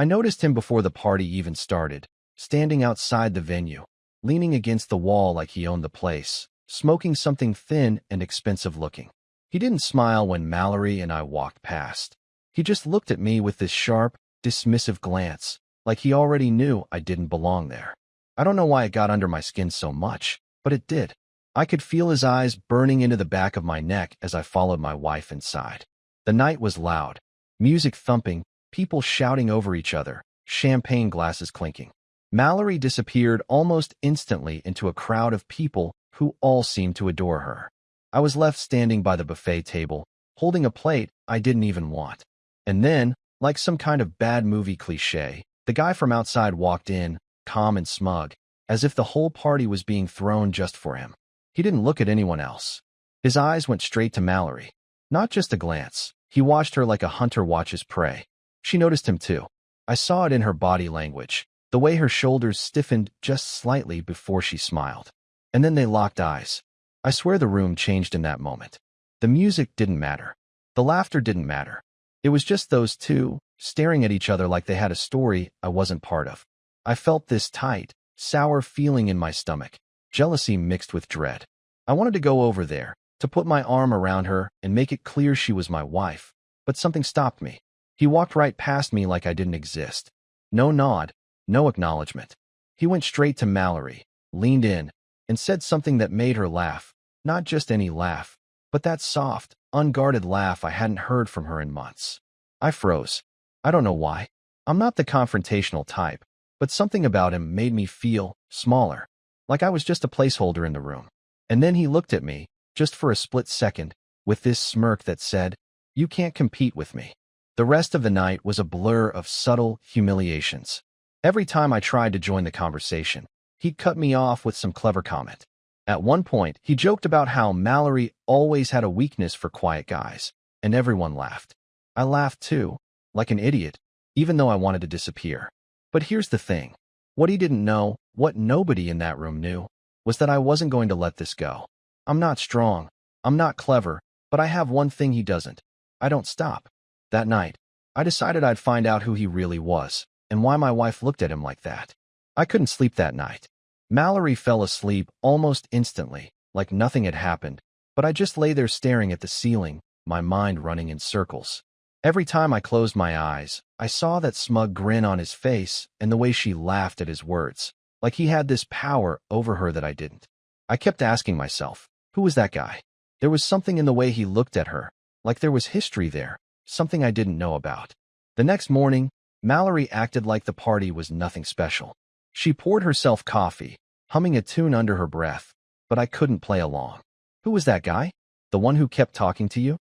I noticed him before the party even started, standing outside the venue, leaning against the wall like he owned the place, smoking something thin and expensive looking. He didn't smile when Mallory and I walked past. He just looked at me with this sharp, dismissive glance, like he already knew I didn't belong there. I don't know why it got under my skin so much, but it did. I could feel his eyes burning into the back of my neck as I followed my wife inside. The night was loud, music thumping, people shouting over each other, champagne glasses clinking. Mallory disappeared almost instantly into a crowd of people who all seemed to adore her. I was left standing by the buffet table, holding a plate I didn't even want. And then, like some kind of bad movie cliché, the guy from outside walked in, calm and smug, as if the whole party was being thrown just for him. He didn't look at anyone else. His eyes went straight to Mallory. Not just a glance. He watched her like a hunter watches prey. She noticed him too. I saw it in her body language, the way her shoulders stiffened just slightly before she smiled. And then they locked eyes. I swear the room changed in that moment. The music didn't matter. The laughter didn't matter. It was just those two, staring at each other like they had a story I wasn't part of. I felt this tight, sour feeling in my stomach, jealousy mixed with dread. I wanted to go over there, to put my arm around her and make it clear she was my wife, but something stopped me. He walked right past me like I didn't exist. No nod, no acknowledgement. He went straight to Mallory, leaned in, and said something that made her laugh. Not just any laugh, but that soft, unguarded laugh I hadn't heard from her in months. I froze. I don't know why. I'm not the confrontational type, but something about him made me feel smaller, like I was just a placeholder in the room. And then he looked at me, just for a split second, with this smirk that said, "You can't compete with me." The rest of the night was a blur of subtle humiliations. Every time I tried to join the conversation, he'd cut me off with some clever comment. At one point, he joked about how Mallory always had a weakness for quiet guys, and everyone laughed. I laughed too, like an idiot, even though I wanted to disappear. But here's the thing. What he didn't know, what nobody in that room knew, was that I wasn't going to let this go. I'm not strong, I'm not clever, but I have one thing he doesn't. I don't stop. That night, I decided I'd find out who he really was, and why my wife looked at him like that. I couldn't sleep that night. Mallory fell asleep almost instantly, like nothing had happened, but I just lay there staring at the ceiling, my mind running in circles. Every time I closed my eyes, I saw that smug grin on his face and the way she laughed at his words, like he had this power over her that I didn't. I kept asking myself, who was that guy? There was something in the way he looked at her, like there was history there, something I didn't know about. The next morning, Mallory acted like the party was nothing special. She poured herself coffee, humming a tune under her breath, but I couldn't play along. Who was that guy? The one who kept talking to you?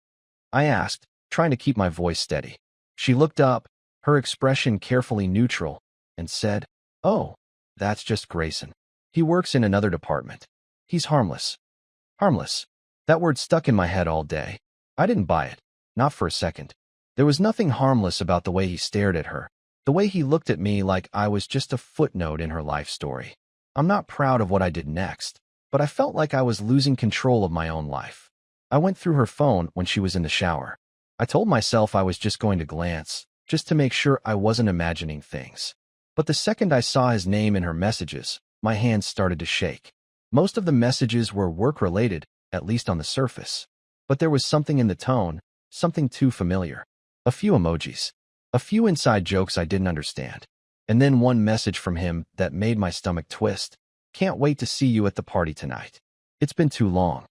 I asked, trying to keep my voice steady. She looked up, her expression carefully neutral, and said, "Oh, that's just Grayson. He works in another department. He's harmless." Harmless. That word stuck in my head all day. I didn't buy it, not for a second. There was nothing harmless about the way he stared at her, the way he looked at me like I was just a footnote in her life story. I'm not proud of what I did next, but I felt like I was losing control of my own life. I went through her phone when she was in the shower. I told myself I was just going to glance, just to make sure I wasn't imagining things. But the second I saw his name in her messages, my hands started to shake. Most of the messages were work-related, at least on the surface. But there was something in the tone, something too familiar. A few emojis. A few inside jokes I didn't understand. And then one message from him that made my stomach twist. "Can't wait to see you at the party tonight. It's been too long."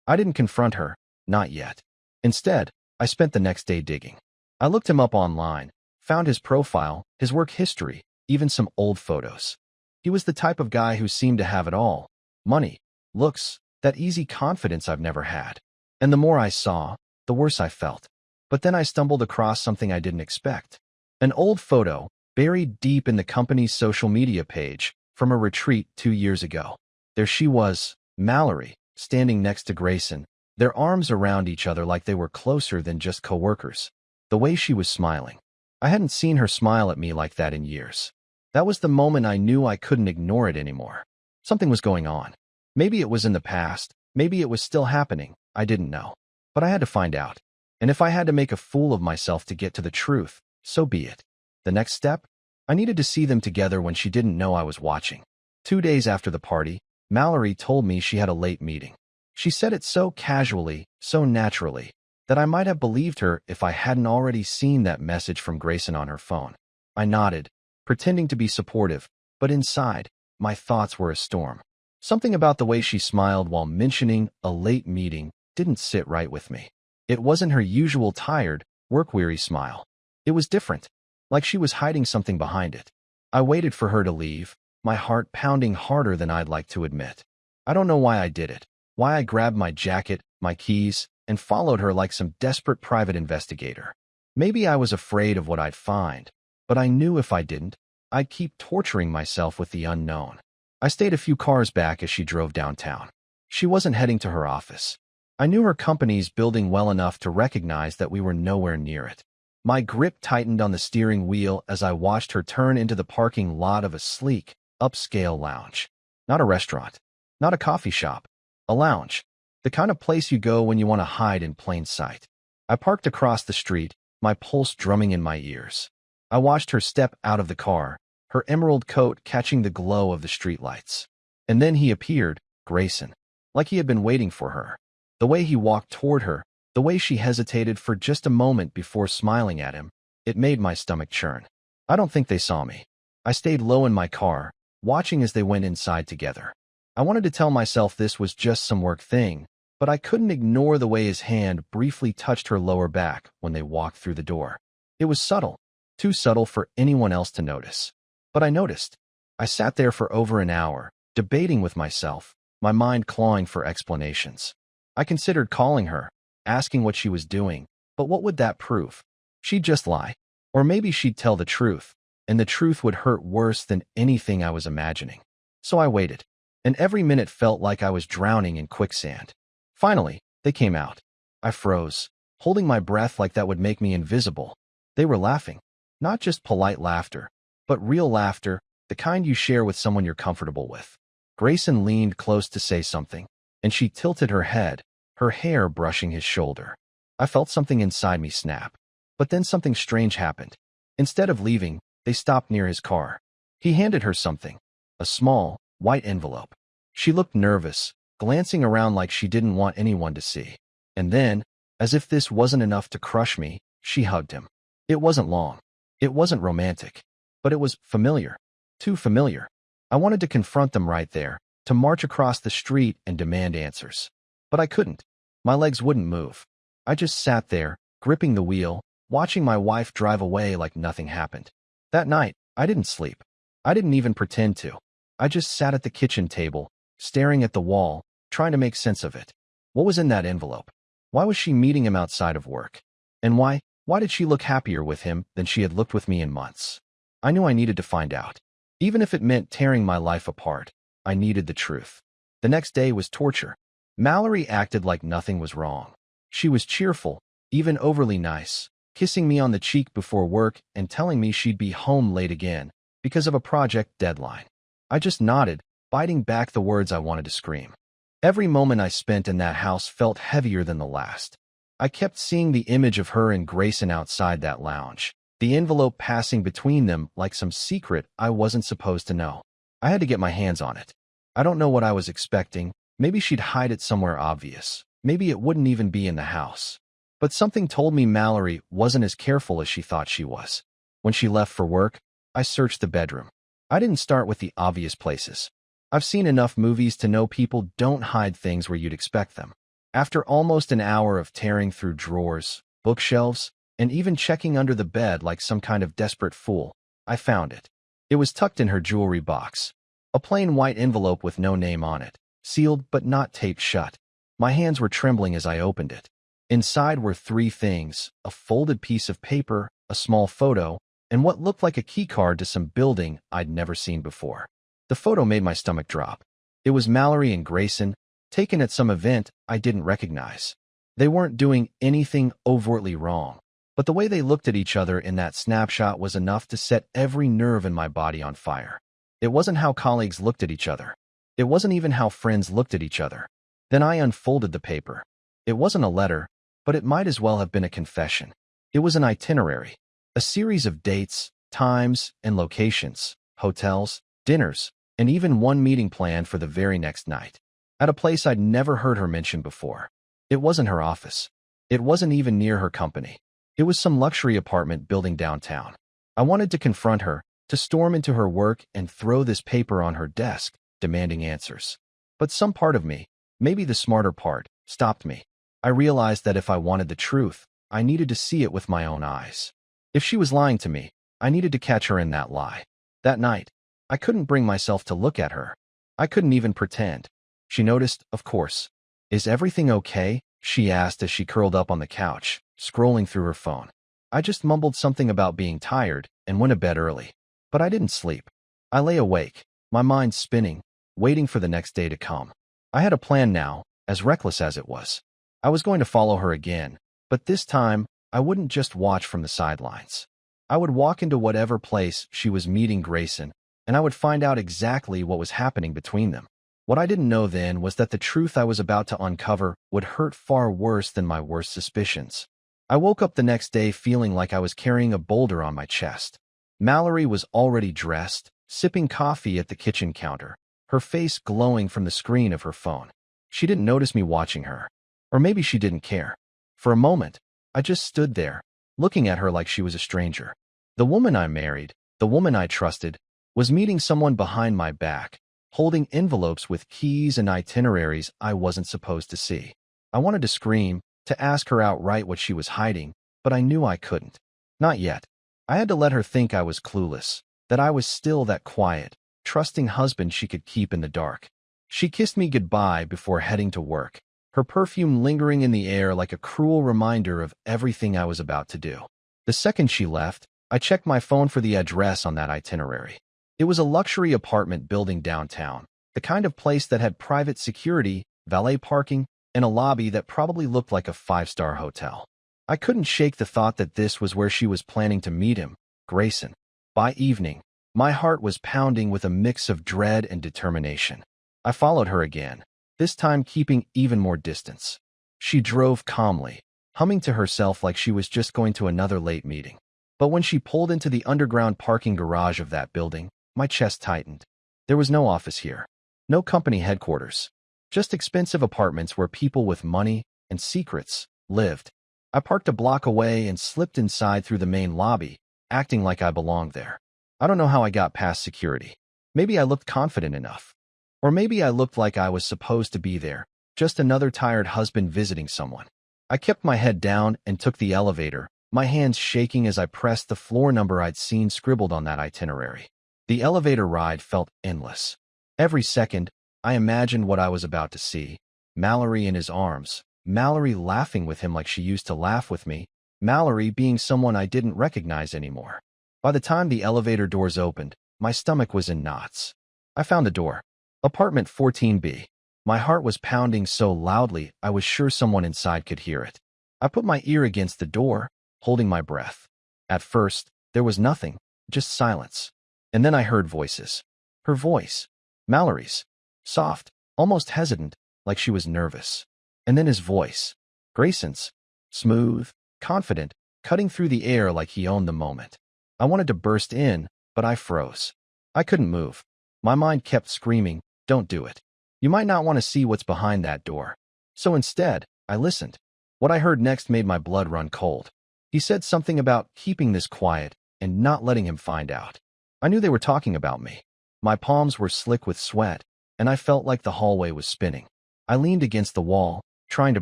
I didn't confront her, not yet. Instead, I spent the next day digging. I looked him up online, found his profile, his work history, even some old photos. He was the type of guy who seemed to have it all. Money, looks, that easy confidence I've never had. And the more I saw, the worse I felt. But then I stumbled across something I didn't expect. An old photo, buried deep in the company's social media page, from a retreat 2 years ago. There she was, Mallory, standing next to Grayson, their arms around each other like they were closer than just coworkers. The way she was smiling. I hadn't seen her smile at me like that in years. That was the moment I knew I couldn't ignore it anymore. Something was going on. Maybe it was in the past, maybe it was still happening, I didn't know. But I had to find out. And if I had to make a fool of myself to get to the truth, so be it. The next step? I needed to see them together when she didn't know I was watching. 2 days after the party, Mallory told me she had a late meeting. She said it so casually, so naturally, that I might have believed her if I hadn't already seen that message from Grayson on her phone. I nodded, pretending to be supportive, but inside, my thoughts were a storm. Something about the way she smiled while mentioning a late meeting didn't sit right with me. It wasn't her usual tired, work-weary smile. It was different, like she was hiding something behind it. I waited for her to leave, my heart pounding harder than I'd like to admit. I don't know why I did it, why I grabbed my jacket, my keys, and followed her like some desperate private investigator. Maybe I was afraid of what I'd find, but I knew if I didn't, I'd keep torturing myself with the unknown. I stayed a few cars back as she drove downtown. She wasn't heading to her office. I knew her company's building well enough to recognize that we were nowhere near it. My grip tightened on the steering wheel as I watched her turn into the parking lot of a sleek, upscale lounge. Not a restaurant, not a coffee shop, a lounge. The kind of place you go when you want to hide in plain sight. I parked across the street, my pulse drumming in my ears. I watched her step out of the car, her emerald coat catching the glow of the streetlights. And then he appeared, Grayson, like he had been waiting for her. The way he walked toward her, the way she hesitated for just a moment before smiling at him, it made my stomach churn. I don't think they saw me. I stayed low in my car, watching as they went inside together. I wanted to tell myself this was just some work thing, but I couldn't ignore the way his hand briefly touched her lower back when they walked through the door. It was subtle, too subtle for anyone else to notice. But I noticed. I sat there for over an hour, debating with myself, my mind clawing for explanations. I considered calling her, asking what she was doing, but what would that prove? She'd just lie. Or maybe she'd tell the truth, and the truth would hurt worse than anything I was imagining. So I waited, and every minute felt like I was drowning in quicksand. Finally, they came out. I froze, holding my breath like that would make me invisible. They were laughing. Not just polite laughter, but real laughter, the kind you share with someone you're comfortable with. Grayson leaned close to say something, and she tilted her head, her hair brushing his shoulder. I felt something inside me snap. But then something strange happened. Instead of leaving, they stopped near his car. He handed her something, a small, white envelope. She looked nervous, glancing around like she didn't want anyone to see. And then, as if this wasn't enough to crush me, she hugged him. It wasn't long. It wasn't romantic. But it was familiar. Too familiar. I wanted to confront them right there, to march across the street and demand answers. But I couldn't. My legs wouldn't move. I just sat there, gripping the wheel, watching my wife drive away like nothing happened. That night, I didn't sleep. I didn't even pretend to. I just sat at the kitchen table, staring at the wall, trying to make sense of it. What was in that envelope? Why was she meeting him outside of work? And why did she look happier with him than she had looked with me in months? I knew I needed to find out. Even if it meant tearing my life apart, I needed the truth. The next day was torture. Mallory acted like nothing was wrong. She was cheerful, even overly nice, kissing me on the cheek before work and telling me she'd be home late again because of a project deadline. I just nodded, biting back the words I wanted to scream. Every moment I spent in that house felt heavier than the last. I kept seeing the image of her and Grayson outside that lounge, the envelope passing between them like some secret I wasn't supposed to know. I had to get my hands on it. I don't know what I was expecting. Maybe she'd hide it somewhere obvious. Maybe it wouldn't even be in the house. But something told me Mallory wasn't as careful as she thought she was. When she left for work, I searched the bedroom. I didn't start with the obvious places. I've seen enough movies to know people don't hide things where you'd expect them. After almost an hour of tearing through drawers, bookshelves, and even checking under the bed like some kind of desperate fool, I found it. It was tucked in her jewelry box. A plain white envelope with no name on it, sealed but not taped shut. My hands were trembling as I opened it. Inside were three things: a folded piece of paper, a small photo, and what looked like a keycard to some building I'd never seen before. The photo made my stomach drop. It was Mallory and Grayson, taken at some event I didn't recognize. They weren't doing anything overtly wrong, but the way they looked at each other in that snapshot was enough to set every nerve in my body on fire. It wasn't how colleagues looked at each other. It wasn't even how friends looked at each other. Then I unfolded the paper. It wasn't a letter, but it might as well have been a confession. It was an itinerary, a series of dates, times and locations, hotels, dinners, and even one meeting planned for the very next night. At a place I'd never heard her mention before. It wasn't her office. It wasn't even near her company. It was some luxury apartment building downtown. I wanted to confront her, to storm into her work and throw this paper on her desk, demanding answers. But some part of me, maybe the smarter part, stopped me. I realized that if I wanted the truth, I needed to see it with my own eyes. If she was lying to me, I needed to catch her in that lie. That night, I couldn't bring myself to look at her. I couldn't even pretend. She noticed, of course. "Is everything okay?" she asked as she curled up on the couch, scrolling through her phone. I just mumbled something about being tired and went to bed early. But I didn't sleep. I lay awake, my mind spinning, waiting for the next day to come. I had a plan now, as reckless as it was. I was going to follow her again, but this time, I wouldn't just watch from the sidelines. I would walk into whatever place she was meeting Grayson, and I would find out exactly what was happening between them. What I didn't know then was that the truth I was about to uncover would hurt far worse than my worst suspicions. I woke up the next day feeling like I was carrying a boulder on my chest. Mallory was already dressed, sipping coffee at the kitchen counter, her face glowing from the screen of her phone. She didn't notice me watching her. Or maybe she didn't care. For a moment, I just stood there, looking at her like she was a stranger. The woman I married, the woman I trusted, was meeting someone behind my back, holding envelopes with keys and itineraries I wasn't supposed to see. I wanted to scream, to ask her outright what she was hiding, but I knew I couldn't. Not yet. I had to let her think I was clueless, that I was still that quiet, trusting husband she could keep in the dark. She kissed me goodbye before heading to work, her perfume lingering in the air like a cruel reminder of everything I was about to do. The second she left, I checked my phone for the address on that itinerary. It was a luxury apartment building downtown, the kind of place that had private security, valet parking, and a lobby that probably looked like a five-star hotel. I couldn't shake the thought that this was where she was planning to meet him, Grayson. By evening, my heart was pounding with a mix of dread and determination. I followed her again, this time keeping even more distance. She drove calmly, humming to herself like she was just going to another late meeting. But when she pulled into the underground parking garage of that building, my chest tightened. There was no office here, no company headquarters, just expensive apartments where people with money and secrets lived. I parked a block away and slipped inside through the main lobby, acting like I belonged there. I don't know how I got past security. Maybe I looked confident enough. Or maybe I looked like I was supposed to be there, just another tired husband visiting someone. I kept my head down and took the elevator, my hands shaking as I pressed the floor number I'd seen scribbled on that itinerary. The elevator ride felt endless. Every second, I imagined what I was about to see. Mallory in his arms, Mallory laughing with him like she used to laugh with me, Mallory being someone I didn't recognize anymore. By the time the elevator doors opened, my stomach was in knots. I found the door. Apartment 14B. My heart was pounding so loudly I was sure someone inside could hear it. I put my ear against the door, holding my breath. At first, there was nothing, just silence. And then I heard voices. Her voice. Mallory's. Soft, almost hesitant, like she was nervous. And then his voice. Grayson's. Smooth, confident, cutting through the air like he owned the moment. I wanted to burst in, but I froze. I couldn't move. My mind kept screaming, "Don't do it. You might not want to see what's behind that door." So instead, I listened. What I heard next made my blood run cold. He said something about keeping this quiet and not letting him find out. I knew they were talking about me. My palms were slick with sweat, and I felt like the hallway was spinning. I leaned against the wall, trying to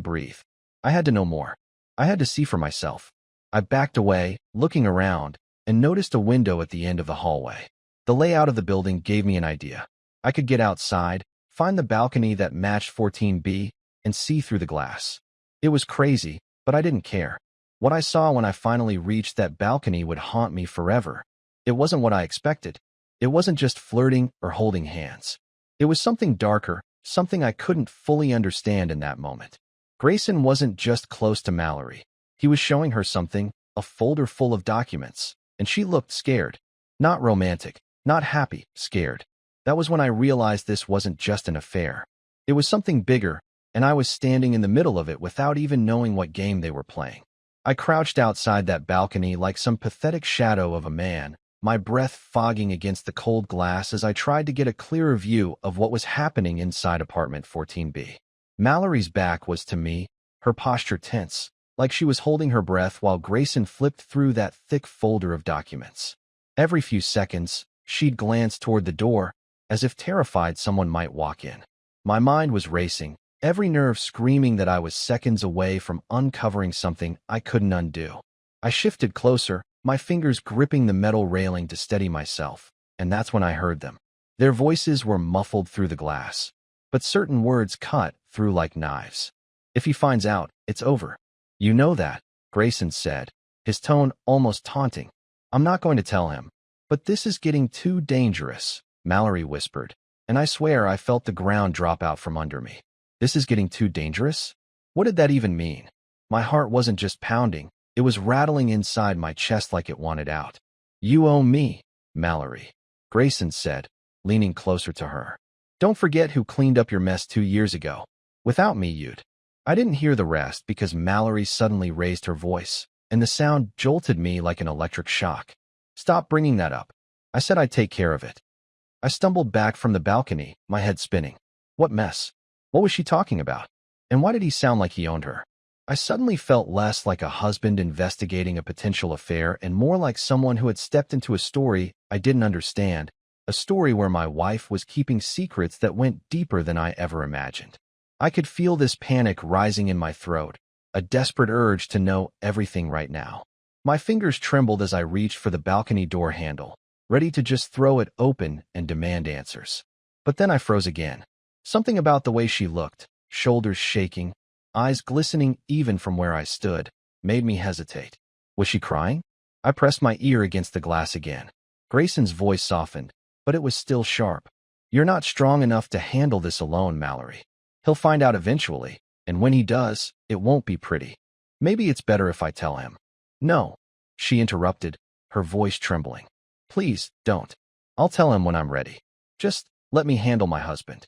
breathe. I had to know more. I had to see for myself. I backed away, looking around, and noticed a window at the end of the hallway. The layout of the building gave me an idea. I could get outside, find the balcony that matched 14B, and see through the glass. It was crazy, but I didn't care. What I saw when I finally reached that balcony would haunt me forever. It wasn't what I expected. It wasn't just flirting or holding hands. It was something darker, something I couldn't fully understand in that moment. Grayson wasn't just close to Mallory. He was showing her something, a folder full of documents, and she looked scared. Not romantic, not happy, scared. That was when I realized this wasn't just an affair. It was something bigger, and I was standing in the middle of it without even knowing what game they were playing. I crouched outside that balcony like some pathetic shadow of a man, my breath fogging against the cold glass as I tried to get a clearer view of what was happening inside apartment 14B. Mallory's back was to me, her posture tense, like she was holding her breath while Grayson flipped through that thick folder of documents. Every few seconds, she'd glance toward the door, as if terrified someone might walk in. My mind was racing, every nerve screaming that I was seconds away from uncovering something I couldn't undo. I shifted closer, my fingers gripping the metal railing to steady myself, and that's when I heard them. Their voices were muffled through the glass, but certain words cut through like knives. "If he finds out, it's over. You know that," Grayson said, his tone almost taunting. "I'm not going to tell him. But this is getting too dangerous," Mallory whispered, and I swear I felt the ground drop out from under me. This is getting too dangerous? What did that even mean? My heart wasn't just pounding, it was rattling inside my chest like it wanted out. "You owe me, Mallory," Grayson said, leaning closer to her. "Don't forget who cleaned up your mess 2 years ago. Without me, you'd—" I didn't hear the rest because Mallory suddenly raised her voice, and the sound jolted me like an electric shock. "Stop bringing that up. I said I'd take care of it." I stumbled back from the balcony, my head spinning. What mess? What was she talking about? And why did he sound like he owned her? I suddenly felt less like a husband investigating a potential affair and more like someone who had stepped into a story I didn't understand, a story where my wife was keeping secrets that went deeper than I ever imagined. I could feel this panic rising in my throat, a desperate urge to know everything right now. My fingers trembled as I reached for the balcony door handle, ready to just throw it open and demand answers. But then I froze again. Something about the way she looked, shoulders shaking, eyes glistening even from where I stood, made me hesitate. Was she crying? I pressed my ear against the glass again. Grayson's voice softened, but it was still sharp. "You're not strong enough to handle this alone, Mallory. He'll find out eventually, and when he does, it won't be pretty. Maybe it's better if I tell him." "No," she interrupted, her voice trembling. "Please, don't. I'll tell him when I'm ready. Just let me handle my husband."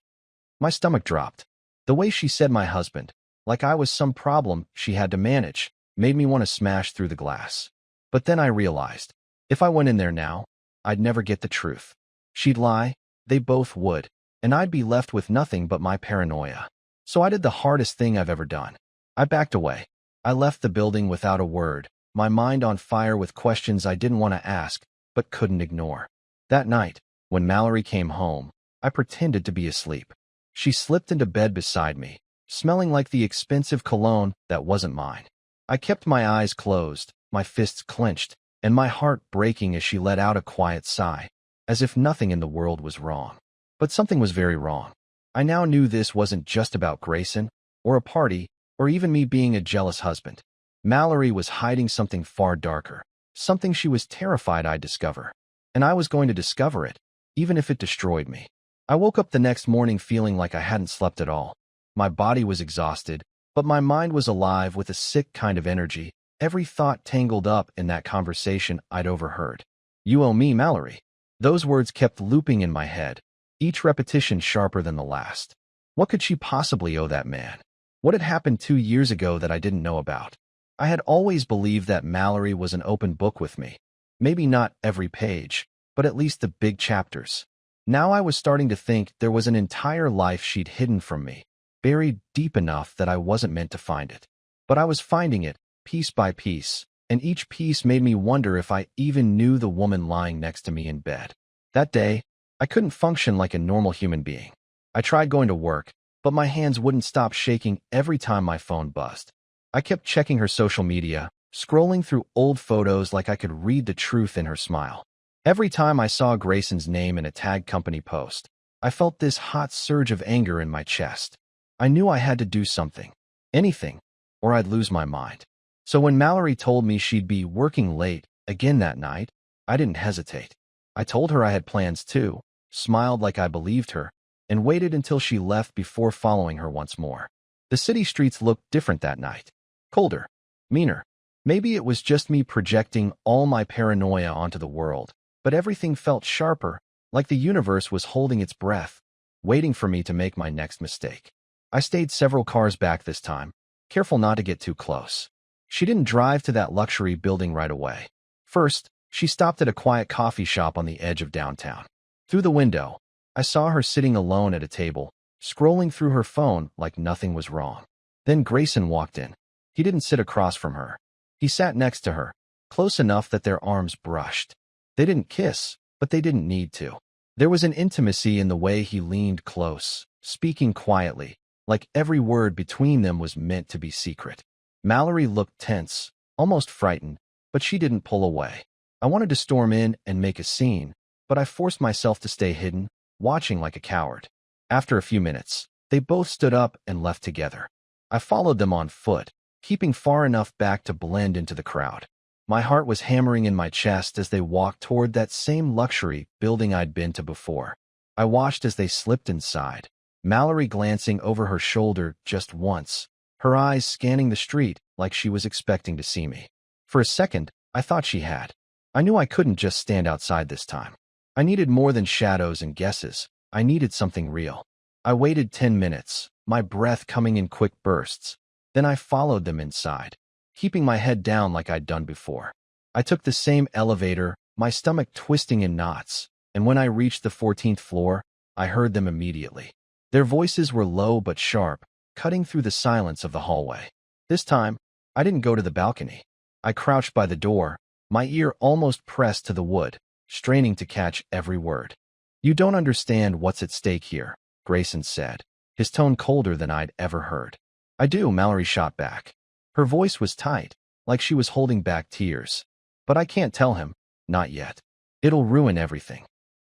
My stomach dropped. The way she said my husband, like I was some problem she had to manage, made me want to smash through the glass. But then I realized, if I went in there now, I'd never get the truth. She'd lie, they both would, and I'd be left with nothing but my paranoia. So I did the hardest thing I've ever done. I backed away. I left the building without a word, my mind on fire with questions I didn't want to ask, but couldn't ignore. That night, when Mallory came home, I pretended to be asleep. She slipped into bed beside me, smelling like the expensive cologne that wasn't mine. I kept my eyes closed, my fists clenched, and my heart breaking as she let out a quiet sigh, as if nothing in the world was wrong. But something was very wrong. I now knew this wasn't just about Grayson, or a party, or even me being a jealous husband. Mallory was hiding something far darker, something she was terrified I'd discover. And I was going to discover it, even if it destroyed me. I woke up the next morning feeling like I hadn't slept at all. My body was exhausted, but my mind was alive with a sick kind of energy, every thought tangled up in that conversation I'd overheard. "You owe me, Mallory." Those words kept looping in my head, each repetition sharper than the last. What could she possibly owe that man? What had happened 2 years ago that I didn't know about? I had always believed that Mallory was an open book with me. Maybe not every page, but at least the big chapters. Now I was starting to think there was an entire life she'd hidden from me, buried deep enough that I wasn't meant to find it. But I was finding it, piece by piece, and each piece made me wonder if I even knew the woman lying next to me in bed. That day, I couldn't function like a normal human being. I tried going to work, but my hands wouldn't stop shaking every time my phone buzzed. I kept checking her social media, scrolling through old photos like I could read the truth in her smile. Every time I saw Grayson's name in a tag company post, I felt this hot surge of anger in my chest. I knew I had to do something, anything, or I'd lose my mind. So when Mallory told me she'd be working late again that night, I didn't hesitate. I told her I had plans too, smiled like I believed her, and waited until she left before following her once more. The city streets looked different that night. Colder, meaner. Maybe it was just me projecting all my paranoia onto the world, but everything felt sharper, like the universe was holding its breath, waiting for me to make my next mistake. I stayed several cars back this time, careful not to get too close. She didn't drive to that luxury building right away. First, She stopped at a quiet coffee shop on the edge of downtown. Through the window, I saw her sitting alone at a table, scrolling through her phone like nothing was wrong. Then Grayson walked in. He didn't sit across from her. He sat next to her, close enough that their arms brushed. They didn't kiss, but they didn't need to. There was an intimacy in the way he leaned close, speaking quietly, like every word between them was meant to be secret. Mallory looked tense, almost frightened, but she didn't pull away. I wanted to storm in and make a scene, but I forced myself to stay hidden, watching like a coward. After a few minutes, they both stood up and left together. I followed them on foot, keeping far enough back to blend into the crowd. My heart was hammering in my chest as they walked toward that same luxury building I'd been to before. I watched as they slipped inside, Mallory glancing over her shoulder just once, her eyes scanning the street like she was expecting to see me. For a second, I thought she had. I knew I couldn't just stand outside this time. I needed more than shadows and guesses. I needed something real. I waited 10 minutes, my breath coming in quick bursts. Then I followed them inside, keeping my head down like I'd done before. I took the same elevator, my stomach twisting in knots, and when I reached the 14th floor, I heard them immediately. Their voices were low but sharp, cutting through the silence of the hallway. This time, I didn't go to the balcony. I crouched by the door, my ear almost pressed to the wood, straining to catch every word. "You don't understand what's at stake here," Grayson said, his tone colder than I'd ever heard. "I do," Mallory shot back. Her voice was tight, like she was holding back tears. "But I can't tell him, not yet. It'll ruin everything."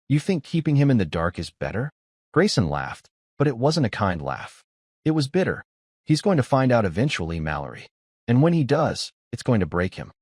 "You think keeping him in the dark is better?" Grayson laughed, but it wasn't a kind laugh. It was bitter. "He's going to find out eventually, Mallory. And when he does, it's going to break him."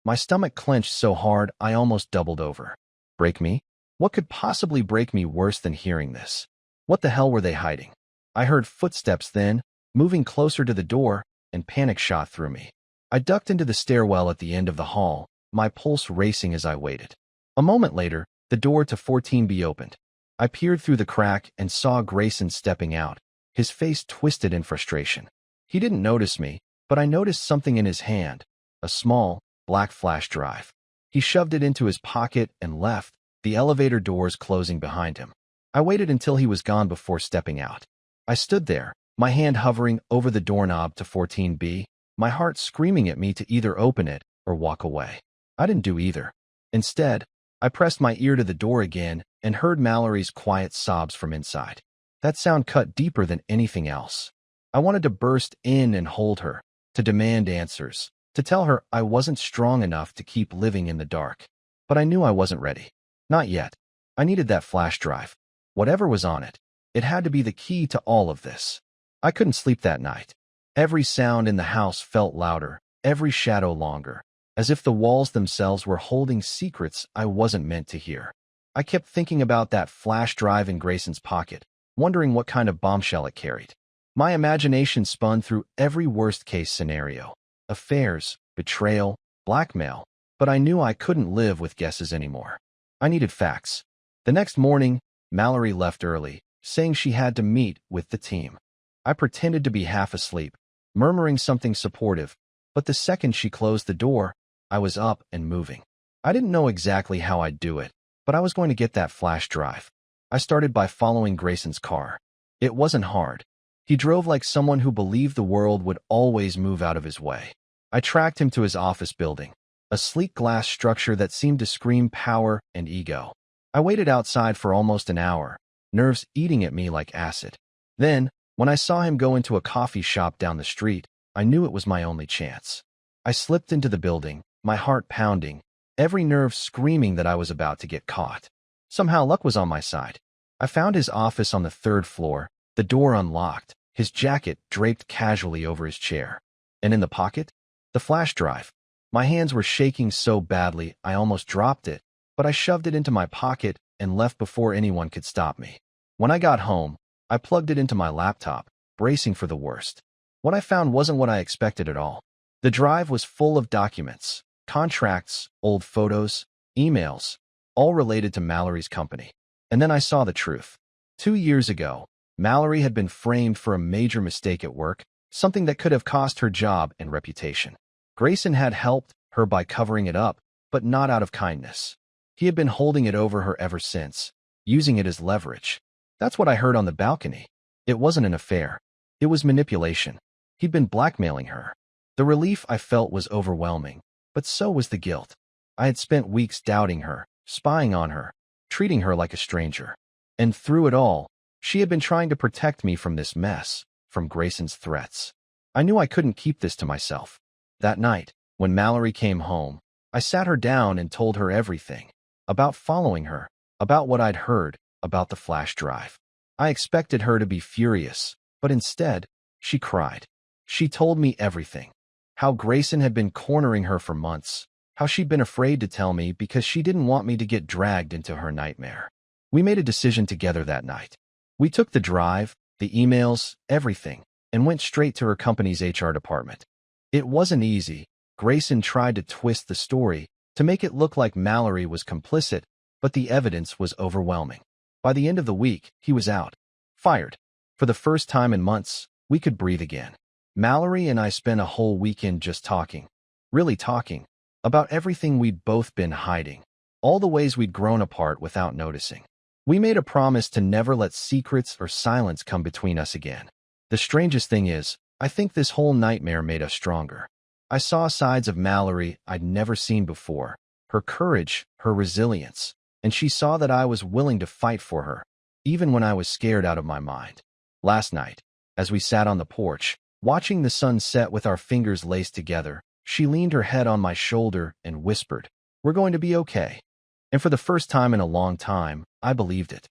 My stomach clenched so hard I almost doubled over. Break me? What could possibly break me worse than hearing this? What the hell were they hiding? I heard footsteps then, moving closer to the door, and panic shot through me. I ducked into the stairwell at the end of the hall, my pulse racing as I waited. A moment later, the door to 14B opened. I peered through the crack and saw Grayson stepping out, his face twisted in frustration. He didn't notice me, but I noticed something in his hand, a small, black flash drive. He shoved it into his pocket and left, the elevator doors closing behind him. I waited until he was gone before stepping out. I stood there, my hand hovering over the doorknob to 14B, my heart screaming at me to either open it or walk away. I didn't do either. Instead, I pressed my ear to the door again and heard Mallory's quiet sobs from inside. That sound cut deeper than anything else. I wanted to burst in and hold her, to demand answers, to tell her I wasn't strong enough to keep living in the dark. But I knew I wasn't ready. Not yet. I needed that flash drive. Whatever was on it, it had to be the key to all of this. I couldn't sleep that night. Every sound in the house felt louder, every shadow longer, as if the walls themselves were holding secrets I wasn't meant to hear. I kept thinking about that flash drive in Grayson's pocket, wondering what kind of bombshell it carried. My imagination spun through every worst-case scenario. Affairs, betrayal, blackmail, but I knew I couldn't live with guesses anymore. I needed facts. The next morning, Mallory left early, saying she had to meet with the team. I pretended to be half asleep, murmuring something supportive, but the second she closed the door, I was up and moving. I didn't know exactly how I'd do it, but I was going to get that flash drive. I started by following Grayson's car. It wasn't hard. He drove like someone who believed the world would always move out of his way. I tracked him to his office building, a sleek glass structure that seemed to scream power and ego. I waited outside for almost an hour, nerves eating at me like acid. Then, when I saw him go into a coffee shop down the street, I knew it was my only chance. I slipped into the building, my heart pounding, every nerve screaming that I was about to get caught. Somehow luck was on my side. I found his office on the 3rd floor, the door unlocked, his jacket draped casually over his chair. And in the pocket? The flash drive. My hands were shaking so badly I almost dropped it, but I shoved it into my pocket and left before anyone could stop me. When I got home, I plugged it into my laptop, bracing for the worst. What I found wasn't what I expected at all. The drive was full of documents, contracts, old photos, emails, all related to Mallory's company. And then I saw the truth. 2 years ago, Mallory had been framed for a major mistake at work, something that could have cost her job and reputation. Grayson had helped her by covering it up, but not out of kindness. He had been holding it over her ever since, using it as leverage. That's what I heard on the balcony. It wasn't an affair. It was manipulation. He'd been blackmailing her. The relief I felt was overwhelming, but so was the guilt. I had spent weeks doubting her, spying on her, treating her like a stranger. And through it all, she had been trying to protect me from this mess, from Grayson's threats. I knew I couldn't keep this to myself. That night, when Mallory came home, I sat her down and told her everything. About following her, about what I'd heard, about the flash drive. I expected her to be furious, but instead, she cried. She told me everything. How Grayson had been cornering her for months. How she'd been afraid to tell me because she didn't want me to get dragged into her nightmare. We made a decision together that night. We took the drive, the emails, everything, and went straight to her company's HR department. It wasn't easy. Grayson tried to twist the story to make it look like Mallory was complicit, but the evidence was overwhelming. By the end of the week, he was out. Fired. For the first time in months, we could breathe again. Mallory and I spent a whole weekend just talking. Really talking. About everything we'd both been hiding. All the ways we'd grown apart without noticing. We made a promise to never let secrets or silence come between us again. The strangest thing is, I think this whole nightmare made us stronger. I saw sides of Mallory I'd never seen before. Her courage, her resilience. And she saw that I was willing to fight for her, even when I was scared out of my mind. Last night, as we sat on the porch, watching the sun set with our fingers laced together, she leaned her head on my shoulder and whispered, "We're going to be okay." And for the first time in a long time, I believed it.